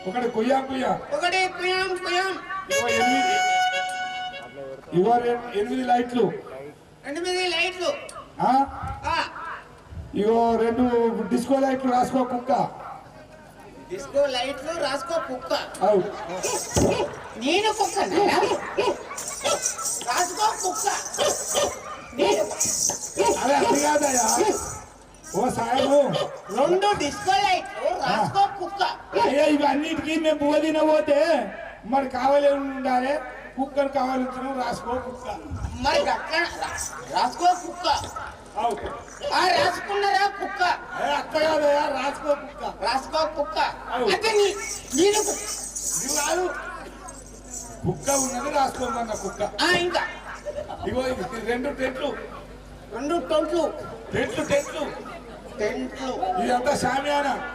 ఒకటి కుయ్యా కుయ్యా ఒకటి కుయాం కుయాం ఇగో 8 లైట్లు 8 లైట్లు ఆ ఆ ఇగో 2 డిస్కో లైట్లు రాసుకో కుక్క డిస్కో లైట్లు రాసుకో కుక్క అవు నేను కుక్క రాసుకో కుక్క అరే అది కాదయ్యా ఓ సాయము 2 డిస్కో లైట్లు రాసుకో కుక్క అయ్యా ఇవన్నిటికీ మేము పువ్వు తినబోతే మరి కావాలి ఉండాలి కుక్కను కావాల్సిన రాసుకో కుక్క మరి అట్లా రాసుకో కుక్క అవు రాసుకున్నారా కుక్క అక్క కాదయ్యా రాసుకో కుక్క రాసుకో కుక్క అంటే నేను నువ్వు కాదు కుక్క ఉన్నది రాసుకోమన్న కుక్క ఇంకా ఇగో 2 టెంట్లు 2 టొంట్లు టెంట్లు టెంట్లు ఇదంతా షామియానా